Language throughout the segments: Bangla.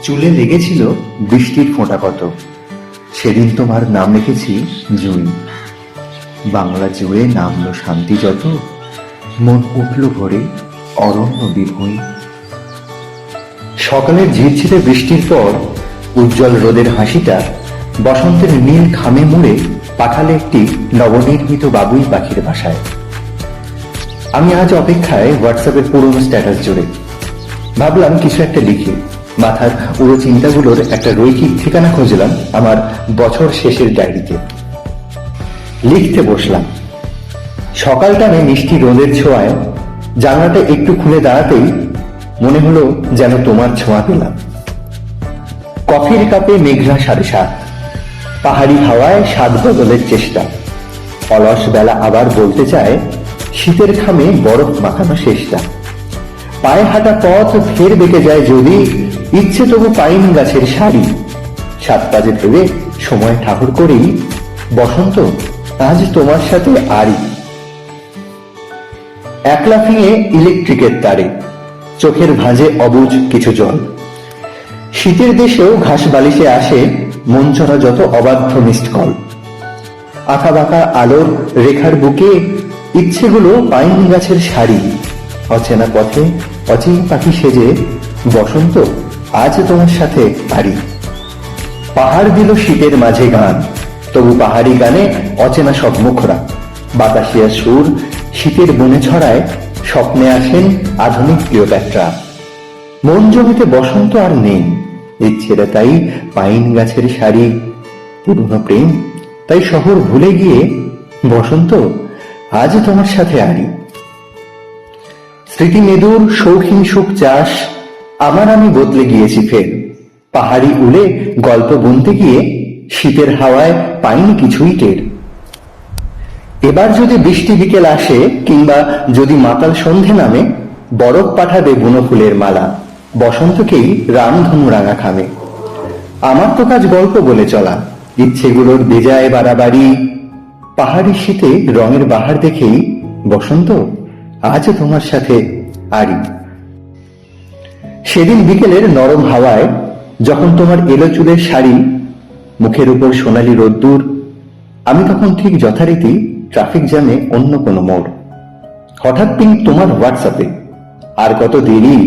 চুলে লেগেছিল বৃষ্টির ফোঁটা কত, সেদিন তোমার নাম লিখেছি জুঁই। বাংলা জুড়ে নামলো শান্তি যত, মন উঠল ভরে অরণ্য বিভূঁই। সকালের ঝিরঝিরে বৃষ্টির পর উজ্জ্বল রোদের হাসিটা বসন্তের নীল খামে মুড়ে পাঠালে একটি নবনির্মিত বাবুই পাখির বাসায়। আমি আজ অপেক্ষায় হোয়াটসঅ্যাপের পুরনো স্ট্যাটাস জুড়ে ভাবলাম কিছু একটা লিখি। মাথার উড়ো চিন্তাগুলোর একটা রৈখিক ঠিকানা খুঁজলাম আমার বছর শেষের ডায়েরিতে। লিখতে বসলাম। সকালটানে মিষ্টি রোদের ছোঁয়ায় জানলাটা একটু খুলে দাঁড়াতেই মনে হলো যেন তোমার ছোঁয়া পেলাম। কফির কাপে মেঘলা 7:30, পাহাড়ি হাওয়ায় স্বাদ বদলের চেষ্টা। অলস বেলা আবার বলতে চায় শীতের খামে বরফ মাখানো শেষটা। পায়ে হাঁটা পথ ফের বেঁকে যায় যদি, ইচ্ছে তবু পাইন গাছের শাড়ি। 7 বাজে ভেবে সময় ঠাকুর করেই বসন্ত আজ তোমার সাথে আরি। একলা ফিঙে ইলেকট্রিকের তারে, চোখের ভাঁজে অবুঝ কিছু জল। শীতের দেশেও ঘাস বালিশে আসে মন চড়া যত অবাধ্য মিসড কল। আঁকা বাঁকা আলোর রেখার বুকে ইচ্ছেগুলো পাইন গাছের শাড়ি। অচেনা পথে অচিন পাখি সেজে বসন্ত আজ তোমার সাথে আরি। পাহাড় দিল শীতের মাঝে গান, তবু পাহাড়ি গানে অচেনা সব মুখরা। বাতাসিয়া সুর শীতের বনে ছড়ায়, স্বপ্নে আসেন আধুনিক ক্লিওপ্যাট্রা। মন জমিতে বসন্ত আর নেই, ইচ্ছেরা তাই পাইন গাছের শাড়ি। পুরনো প্রেম তাই শহর ভুলে গিয়ে বসন্ত আজ তোমার সাথে আরি। স্মৃতি মেদুর শৌখিন সুখ চাষ, আমার আমি বদলে গিয়েছি ফের। পাহাড়ি উলে গল্প বুনতে গিয়ে শীতের হাওয়ায় পাইনি কিছুই টের। এবার যদি বৃষ্টি বিকেল আসে কিংবা যদি মাতাল সন্ধে নামে, বরফ পাঠাবে বুনো ফুলের মালা বসন্তকেই রামধনু রাঙা খামে। আমার তো কাজ গল্প বলে চলা, ইচ্ছেগুলোর বেজায় বাড়াবাড়ি। পাহাড়ি শীতে রঙের বাহার দেখেই বসন্ত আজ তোমার সাথে আরি। সেদিন বিকেলের নরম হাওয়ায় যখন তোমার এলো চুলের শাড়ি, মুখের উপর সোনালি রোদ্দুর, আমি তখন ঠিক যথারীতি ট্রাফিক জ্যামে অন্য কোনো মোড়। হঠাৎ পিং তোমার হোয়াটসঅ্যাপে, আর কত দেরি।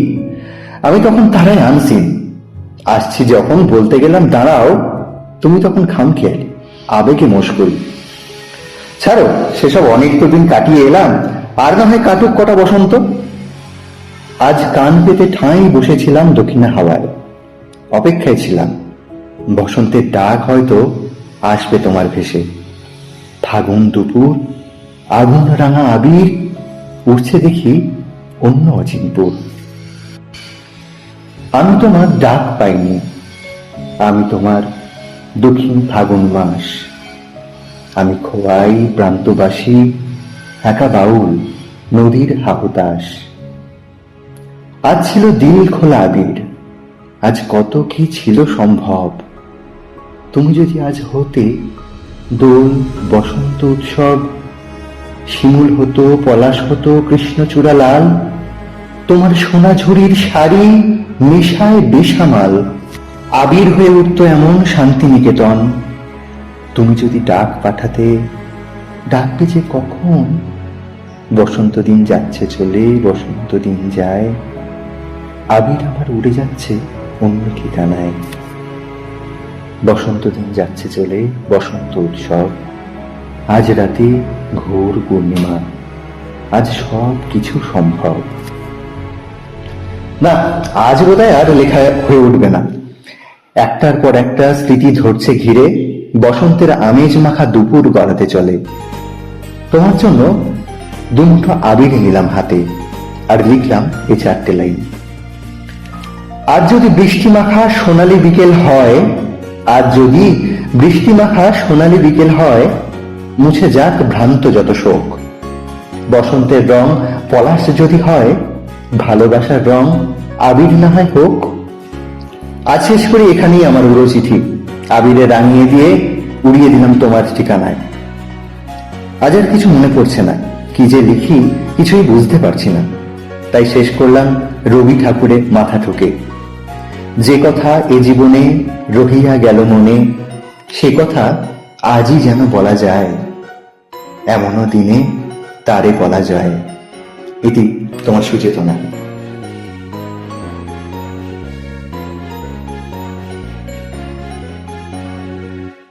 আমি তখন তারাই আনসিন। আসছি যখন বলতে গেলাম দাঁড়াও, তুমি তখন খামখেয়ালি আবেগে মশগুল। ছাড়ো সেসব, অনেক তো দিন কাটিয়ে এলাম, আর না হয় কাটুক কটা বসন্ত। আজ কান পেতে ঠাঁই বসেছিলাম দক্ষিণা হাওয়ায়, অপেক্ষায় ছিলাম বসন্তের ডাক হয়তো আসবে তোমার ভেসে। ফাগুন দুপুর, আগুন রাঙা আবির, উঠছে দেখি অন্য অচিনপুর। আমি তোমার ডাক পাইনি, আমি তোমার দক্ষিণ ফাগুন মাস। আমি খোয়াই প্রান্তবাসী, একা বাউল নদীর হাহুতাস। আজ ছিল দিল খোলা আবির, আজ কত কি ছিল সম্ভব। তুমি যদি আজ হতে দোল বসন্ত উৎসব, শিমুল হতো পলাশ হতো কৃষ্ণচূড়া লাল। তোমার সোনা ঝুড়ির শাড়ি নেশায় বেসামাল, আবির হয়ে উঠতো এমন শান্তিনিকেতন। তুমি যদি ডাক পাঠাতে, ডাকবে যে কখন। বসন্ত দিন যাচ্ছে চলে, বসন্ত দিন যায়, আবির আমার উড়ে যাচ্ছে অন্য ঠিকানায়। বসন্ত দিন যাচ্ছে চলে, বসন্ত উৎসব, আজ রাতে ঘোর পূর্ণিমা, আজ সব কিছু সম্ভব। না, আজ বোধহয় আর লেখা হয়ে উঠবে না। একটার পর একটা স্মৃতি ধরছে ঘিরে, বসন্তের আমেজ মাখা দুপুর গড়াতে চলে। তোমার জন্য দুমুঠো আবির নিলাম হাতে, আর লিখলাম এই 4টে লাইন। আজ যদি বৃষ্টি মাখা সোনালি বিকেল হয়, আজ যদি বৃষ্টি মাখা সোনালি বিকেল হয়, মুছে যাক ভ্রান্ত যত শোক। বসন্তের রং পলাশ যদি হয়, ভালোবাসার রং আবির না হয় হোক। আজ শেষ করি এখানেই আমার উড়ো চিঠি, আবিরে রাঙিয়ে দিয়ে উড়িয়ে দিলাম তোমার ঠিকানায়। আজ আর কিছু মনে পড়ছে না, কি যে লিখি কিছুই বুঝতে পারছি না। তাই শেষ করলাম রবি ঠাকুরে মাথা ঠুকে। যে কথা এ জীবনে রহিয়া গেল মনে, সে কথা আজই যেন বলা যায়, এমনও দিনে তারে বলা যায়। ইতি তোমার সুচেতনা।